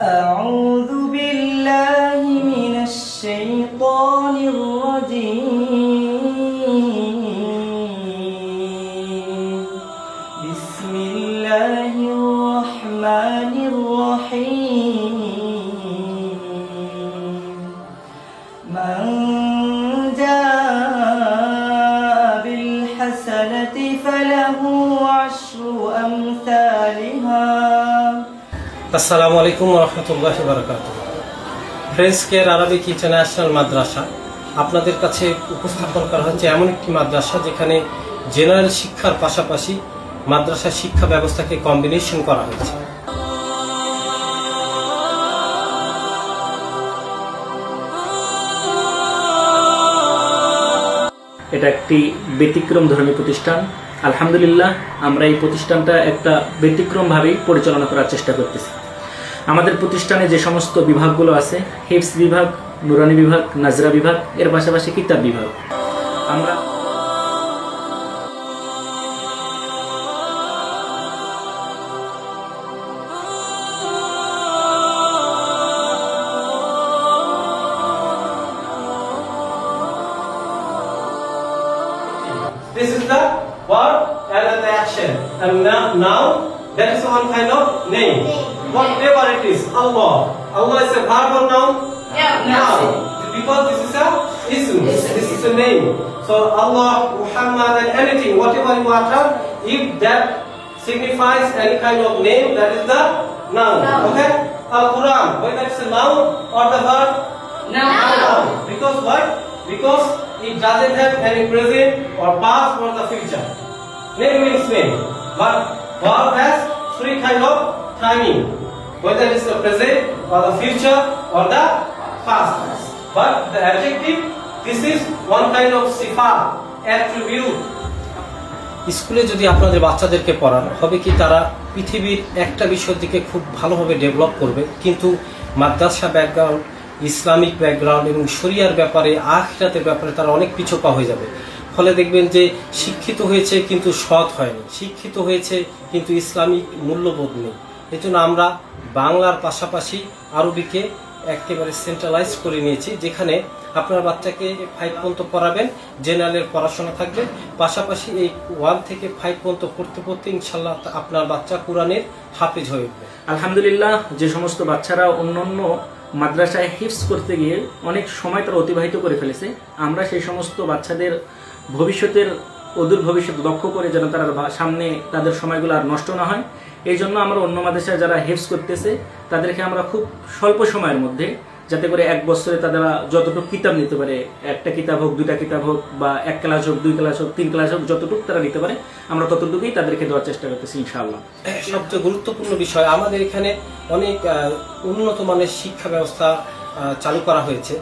أعوذ بالله من الشيطان الرجيم بسم الله الرحمن الرحيم من جاء بالحسنة فله عشر أمثالها আসসালামু আলাইকুম ওয়া রাহমাতুল্লাহি ওয়া বারাকাতুহু। ফ্রেন্ডস কেয়ার আরবিক ইন্টারন্যাশনাল মাদ্রাসা আপনাদের কাছে উপস্থাপন করা হচ্ছে এমন একটি মাদ্রাসা যেখানে জেনারেল শিক্ষার পাশাপাশি মাদ্রাসা শিক্ষা ব্যবস্থাকে কম্বিনেশন করা হয়েছে। এটা একটি ব্যতিক্রমধর্মী প্রতিষ্ঠান। আলহামদুলিল্লাহ, আমরা এই প্রতিষ্ঠানটা একটা ব্যতিক্রমভাবেই পরিচালনা করার চেষ্টা করতেছি। আমাদের প্রতিষ্ঠানে যে সমস্ত বিভাগগুলো আছে, হিফজ বিভাগ, নুরানি বিভাগ, নাজরা বিভাগ, এর পাশাপাশি কিতাব বিভাগ, আমরা This is the verb and the action, and now that is one kind of name. Whatever it is, Allah. Allah is a verb or noun? Noun. Because this is a ism. This is a name. So Allah, Muhammad, and anything, whatever you utter, if that signifies any kind of name, that is the noun. Okay? Al-Quran, whether it's a noun or the verb? Noun. Because what? Because it doesn't have any present or past or the future. Name means name, but verb has three kind of timing, whether it's the present or the future or the past. But the adjective, this is one kind of sifat, attribute. স্কুলে যদি আপনাদের বাচ্চাদেরকে পড়ান, হবে কি তারা পৃথিবীর একটা বিষয়ের দিকে খুব ভালোভাবে ডেভেলপ করবে, কিন্তু মাদ্রাসা ব্যাকগ্রাউন্ড, ইসলামিক ব্যাকগ্রাউন্ড এবং শরিয়ার ব্যাপারে, আখিরাতের ব্যাপারে তারা অনেক পিছপা হয়ে যাবে। ফলে দেখবেন যে শিক্ষিত হয়েছে কিন্তু সৎ হয়নি, শিক্ষিত হয়েছে কিন্তু ইসলামিক মূল্যবোধ নেই। এজন্য আমরা বাংলার পাশাপাশি আরবিকে একেবারে সেন্ট্রালাইজ করে নিয়েছি, যেখানে আপনার বাচ্চাকে 5 পর্যন্ত পড়াবেন, জেনারেলের পড়াশোনা থাকবে, পাশাপাশি এই 1 থেকে 5 পর্যন্ত পড়তে পড়তে ইনশাল্লাহ আপনার বাচ্চা কোরআনের হাফেজ হয়ে উঠবে। আলহামদুলিল্লাহ, যে সমস্ত বাচ্চারা অন্যান্য মাদ্রাসায় হিফজ করতে গিয়ে অনেক সময় তারা অতিবাহিত করে ফেলেছে, আমরা সেই সমস্ত বাচ্চাদের ভবিষ্যতের অদূর ভবিষ্যৎ লক্ষ্য করে যেন তারা সামনে তাদের সময়গুলো আর নষ্ট না হয়, এই জন্য আমরা অন্য মাদ্রাসায় যারা হিফজ করতেছে তাদেরকে আমরা খুব স্বল্প সময়ের মধ্যে, যাতে করে 1 বছরে তারা যতটুকু কিতাব নিতে পারে, একটা কিতাব হোক, 2টা কিতাব হোক, বা 1 ক্লাস হোক, 2 ক্লাস হোক, 3 ক্লাস হোক, যতটুকু তারা নিতে পারে আমরা ততটুকুই তাদেরকে দেওয়ার চেষ্টা করতেছি ইনশাআল্লাহ। সবচেয়ে গুরুত্বপূর্ণ বিষয়, আমাদের এখানে অনেক উন্নত মানের শিক্ষা ব্যবস্থা চালু করা হয়েছে।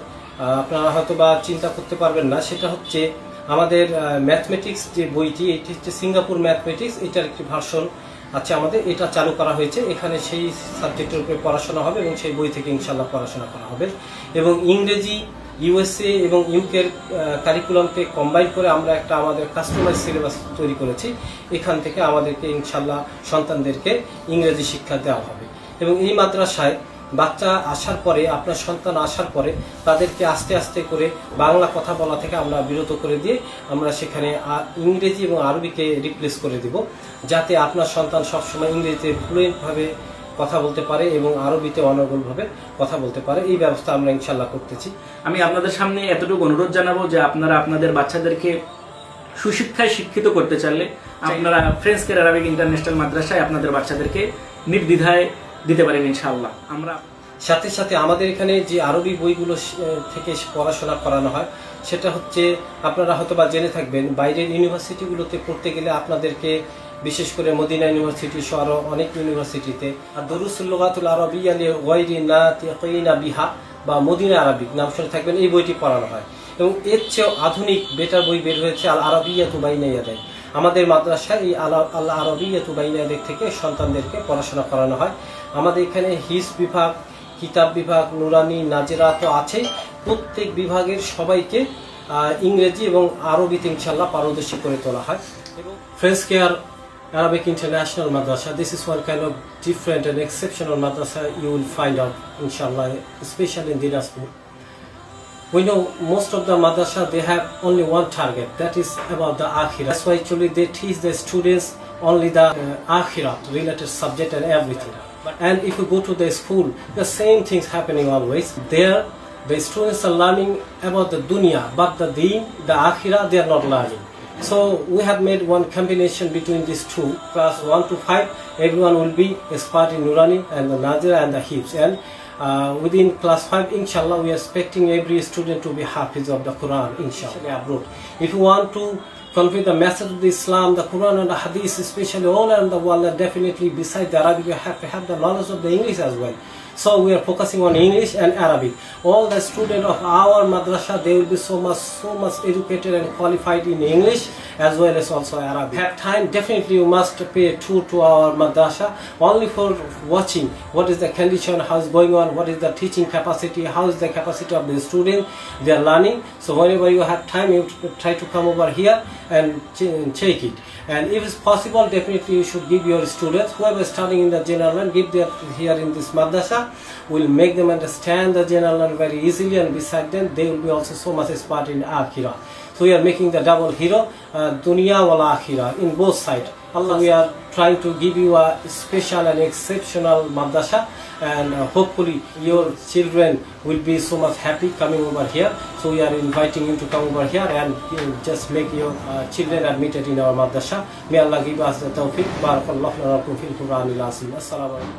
আপনারা হয়তো বা চিন্তা করতে পারবেন না, সেটা হচ্ছে আমাদের ম্যাথমেটিক্স যে বইটি, এটি হচ্ছে সিঙ্গাপুর ম্যাথমেটিক্স, এটার একটি ভার্সন আছে আমাদের, এটা চালু করা হয়েছে। এখানে সেই সাবজেক্টের উপরে পড়াশোনা হবে এবং সেই বই থেকে ইনশাল্লাহ পড়াশোনা করা হবে। এবং ইংরেজি, ইউএসএ এবং ইউকের কারিকুলামকে কম্বাইন করে আমরা একটা আমাদের কাস্টমাইজ সিলেবাস তৈরি করেছি। এখান থেকে আমাদেরকে ইনশাল্লাহ সন্তানদেরকে ইংরেজি শিক্ষা দেওয়া হবে। এবং এই মাদ্রাসায় বাচ্চা আসার পরে, আপনার সন্তান আসার পরে তাদেরকে আস্তে আস্তে করে বাংলা কথা বলা থেকে আমরা বিরত করে দিয়ে আমরা সেখানে ইংরেজি এবং আরবিকে রিপ্লেস করে দিব, যাতে আপনার সন্তান সবসময় ইংরেজিতে ফ্লুয়েন্টভাবে কথা বলতে পারে এবং আরবিতে অনর্গলভাবে কথা বলতে পারে। এই ব্যবস্থা আমরা ইনশাল্লাহ করতেছি। আমি আপনাদের সামনে এতটুকু অনুরোধ জানাবো যে আপনারা আপনাদের বাচ্চাদেরকে সুশিক্ষায় শিক্ষিত করতে চাইলে আপনারা ফ্রেন্ডস কেয়ার আরবিক ইন্টারন্যাশনাল মাদ্রাসায় আপনাদের বাচ্চাদেরকে নির্দ্বিধায় দিতে পারেন ইনশাআল্লাহ। আমরা সাথে সাথে আমাদের এখানে যে আরবি বইগুলো থেকে পড়াশোনা করানো হয়, সেটা হচ্ছে আপনারা হয়তো বা জেনে থাকবেন, বাইরের ইউনিভার্সিটিগুলোতে পড়তে গেলে আপনাদেরকে, বিশেষ করে মদিনা ইউনিভার্সিটি সহ আরো অনেক ইউনিভার্সিটিতে দুরুসুল লুগাতুল আরাবিয়্যা লিগায়রি নাতিকিনা বিহা বা মদিনা আরবিক নাম শুনে থাকবেন, এই বইটি পড়ানো হয়। এবং এর চেয়েও আধুনিক বেটার বই বের হয়েছে আল আরাবিয়্যাতু বাইনা ইয়াদাই। আমাদের মাদ্রাসায় এই আল আরাবিয়্যাতু বাইনা ইয়াদাই থেকে সন্তানদেরকে পড়াশোনা করানো হয়। আমাদের এখানে হিফজ বিভাগ, কিতাব বিভাগ, নুরানি, নাজেরা তো আছে। প্রত্যেক বিভাগের সবাইকে ইংরেজি এবং আরবিতে ইনশাল্লাহ পারদর্শী করে তোলা হয়। এবং friends care Arabic International Madrasa. This is one kind of different and exceptional madrasa you will find out, inshallah, especially in Dinaspur. We know most of the madrasa, they have only one target, that is about the akhirah. That's why actually they teach the students only the akhirah related subject and everything. And if you go to the school, the same things happening always. There, the students are learning about the dunya, but the deen, the akhirah, they are not learning. So we have made one combination between these two. Class 1 to 5, everyone will be expert in Nurani and the Nazira and the Hifz. And within class 5, inshallah, we are expecting every student to be Hafiz of the Quran, inshallah, abroad. If you want to convey the message of the Islam, the Quran and the Hadith, especially all around the world, definitely beside the Arabic, you have to have the knowledge of the English as well. So we are focusing on English and Arabic. All the students of our madrasa, they will be so much educated and qualified in English as well as also Arabic. Have time, definitely you must pay a tour to our madrasa only for watching what is the condition, how is going on, what is the teaching capacity, how is the capacity of the student, they are learning. So whenever you have time, you try to come over here and check it. And if it's possible, definitely you should give your students, whoever is studying in the general line, give them here in this madrasa. Will make them understand the general line very easily, and beside them, they will be also so much expert in akhirah. So we are making the double hero, dunya wal akhirah, in both sides. Allah, we are trying to give you a special and exceptional madrasa, and hopefully your children will be so much happy coming over here. So we are inviting you to come over here and just make your children admitted in our madrasa. May Allah give us the tawfiq. Barakallahu lakum fil Quranil Azim. Assalamu alaikum.